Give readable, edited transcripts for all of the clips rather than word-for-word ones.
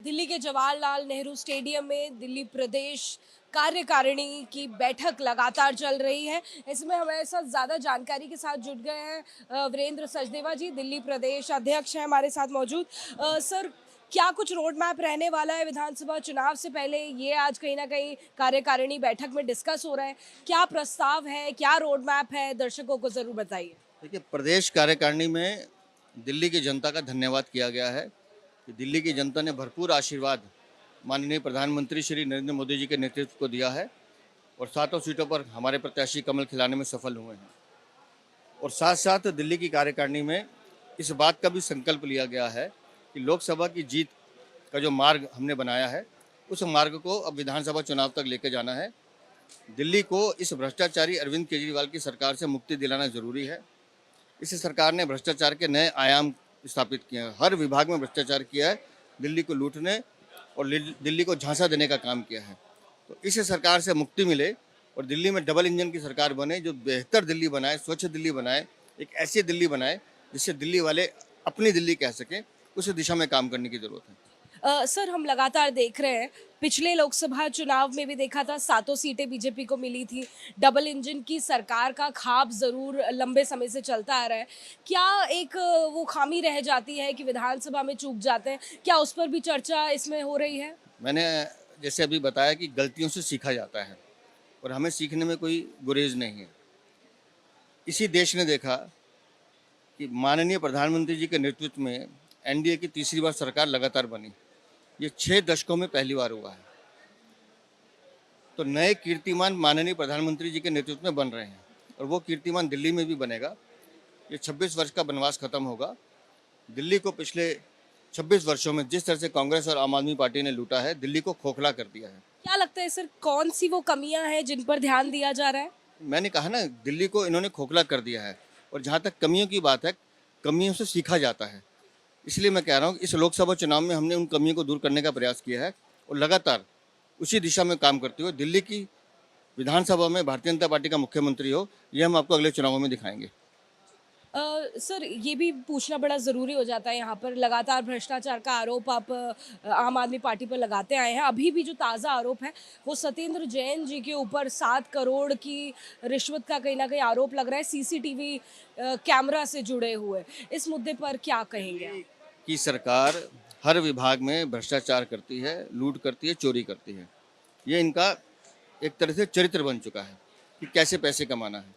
दिल्ली के जवाहरलाल नेहरू स्टेडियम में दिल्ली प्रदेश कार्यकारिणी की बैठक लगातार चल रही है। इसमें हमारे साथ ज़्यादा जानकारी के साथ जुड़ गए हैं वीरेंद्र सचदेवा जी, दिल्ली प्रदेश अध्यक्ष हैं हमारे साथ मौजूद। सर, क्या कुछ रोड मैप रहने वाला है विधानसभा चुनाव से पहले? ये आज कहीं ना कहीं कार्यकारिणी बैठक में डिस्कस हो रहा है। क्या प्रस्ताव है, क्या रोड मैप है, दर्शकों को ज़रूर बताइए। देखिए, प्रदेश कार्यकारिणी में दिल्ली की जनता का धन्यवाद किया गया है कि दिल्ली की जनता ने भरपूर आशीर्वाद माननीय प्रधानमंत्री श्री नरेंद्र मोदी जी के नेतृत्व को दिया है और सातों सीटों पर हमारे प्रत्याशी कमल खिलाने में सफल हुए हैं। और साथ साथ दिल्ली की कार्यकारिणी में इस बात का भी संकल्प लिया गया है कि लोकसभा की जीत का जो मार्ग हमने बनाया है उस मार्ग को अब विधानसभा चुनाव तक लेकर जाना है। दिल्ली को इस भ्रष्टाचारी अरविंद केजरीवाल की सरकार से मुक्ति दिलाना जरूरी है। इस सरकार ने भ्रष्टाचार के नए आयाम स्थापित किए हैं। हर विभाग में भ्रष्टाचार किया है, दिल्ली को लूटने और दिल्ली को झांसा देने का काम किया है। तो इस सरकार से मुक्ति मिले और दिल्ली में डबल इंजन की सरकार बने, जो बेहतर दिल्ली बनाए, स्वच्छ दिल्ली बनाए, एक ऐसी दिल्ली बनाए जिससे दिल्ली वाले अपनी दिल्ली कह सकें। उस दिशा में काम करने की जरूरत है। सर, हम लगातार देख रहे हैं, पिछले लोकसभा चुनाव में भी देखा था, सातों सीटें बीजेपी को मिली थी। डबल इंजन की सरकार का ख्वाब ज़रूर लंबे समय से चलता आ रहा है। क्या एक वो खामी रह जाती है कि विधानसभा में चूक जाते हैं? क्या उस पर भी चर्चा इसमें हो रही है? मैंने जैसे अभी बताया कि गलतियों से सीखा जाता है और हमें सीखने में कोई गुरेज नहीं है। इसी देश ने देखा कि माननीय प्रधानमंत्री जी के नेतृत्व में एनडीए की तीसरी बार सरकार लगातार बनी। ये 6 दशकों में पहली बार हुआ है। तो नए कीर्तिमान माननीय प्रधानमंत्री जी के नेतृत्व में बन रहे हैं और वो कीर्तिमान दिल्ली में भी बनेगा। ये 26 वर्ष का वनवास खत्म होगा। दिल्ली को पिछले 26 वर्षों में जिस तरह से कांग्रेस और आम आदमी पार्टी ने लूटा है, दिल्ली को खोखला कर दिया है। क्या लगता है सर, कौन सी वो कमियां हैं जिन पर ध्यान दिया जा रहा है? मैंने कहा ना, दिल्ली को इन्होंने खोखला कर दिया है और जहाँ तक कमियों की बात है, कमियों से सीखा जाता है। इसलिए मैं कह रहा हूँ इस लोकसभा चुनाव में हमने उन कमियों को दूर करने का प्रयास किया है और लगातार उसी दिशा में काम करते हुए दिल्ली की विधानसभा में भारतीय जनता पार्टी का मुख्यमंत्री हो, ये हम आपको अगले चुनावों में दिखाएंगे। सर, ये भी पूछना बड़ा ज़रूरी हो जाता है, यहाँ पर लगातार भ्रष्टाचार का आरोप आप आम आदमी पार्टी पर लगाते आए हैं। अभी भी जो ताज़ा आरोप है वो सत्येंद्र जैन जी के ऊपर 7 करोड़ की रिश्वत का कहीं ना कहीं आरोप लग रहा है, सीसीटीवी कैमरा से जुड़े हुए। इस मुद्दे पर क्या कहेंगे आप? कि सरकार हर विभाग में भ्रष्टाचार करती है, लूट करती है, चोरी करती है। ये इनका एक तरह से चरित्र बन चुका है कि कैसे पैसे कमाना है।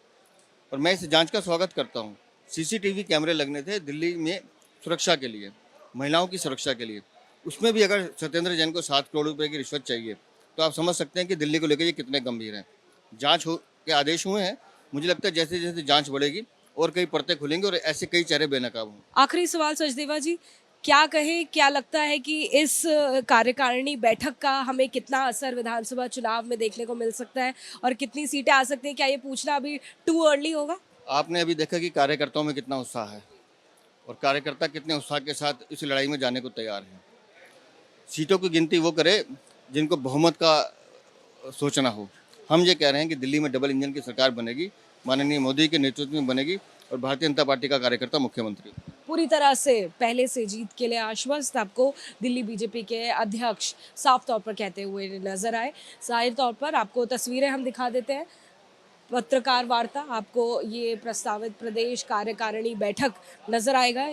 और मैं इस जांच का स्वागत करता हूँ। सीसीटीवी कैमरे लगने थे दिल्ली में सुरक्षा के लिए, महिलाओं की सुरक्षा के लिए। उसमें भी अगर सत्येंद्र जैन को 7 करोड़ रुपए की रिश्वत चाहिए तो आप समझ सकते हैं कि दिल्ली को लेकर ये कितने गंभीर हैं। जांच हो के आदेश हुए हैं। मुझे लगता है जैसे जैसे जांच बढ़ेगी और कई परतें खुलेंगी और ऐसे कई चेहरे बेनकाब हों। आखिरी सवाल सचदेवा जी, क्या कहे, क्या लगता है कि इस कार्यकारिणी बैठक का हमें कितना असर विधानसभा चुनाव में देखने को मिल सकता है और कितनी सीटें आ सकती हैं? क्या ये पूछना अभी टू अर्ली होगा? आपने अभी देखा कि कार्यकर्ताओं में कितना उत्साह है और कार्यकर्ता कितने उत्साह के साथ इस लड़ाई में जाने को तैयार हैं। सीटों की गिनती वो करे जिनको बहुमत का सोचना हो। हम ये कह रहे हैं कि दिल्ली में डबल इंजन की सरकार बनेगी, माननीय मोदी के नेतृत्व में बनेगी और भारतीय जनता पार्टी का कार्यकर्ता मुख्यमंत्री। पूरी तरह से पहले से जीत के लिए आश्वस्त आपको दिल्ली बीजेपी के अध्यक्ष साफ तौर पर कहते हुए नजर आए। जाहिर तौर पर आपको तस्वीरें हम दिखा देते हैं, पत्रकार वार्ता, आपको ये प्रस्तावित प्रदेश कार्यकारिणी बैठक नजर आएगा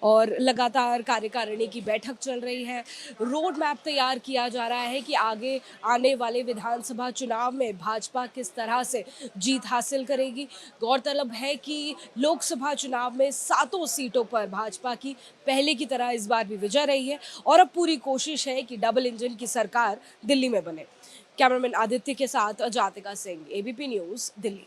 और लगातार कार्यकारिणी की बैठक चल रही है। रोड मैप तैयार किया जा रहा है कि आगे आने वाले विधानसभा चुनाव में भाजपा किस तरह से जीत हासिल करेगी। गौरतलब है कि लोकसभा चुनाव में 7 सीटों पर भाजपा की पहले की तरह इस बार भी विजय रही है और अब पूरी कोशिश है कि डबल इंजन की सरकार दिल्ली में बने। कैमरामैन आदित्य के साथ जातिका सिंह, एबीपी न्यूज़, दिल्ली।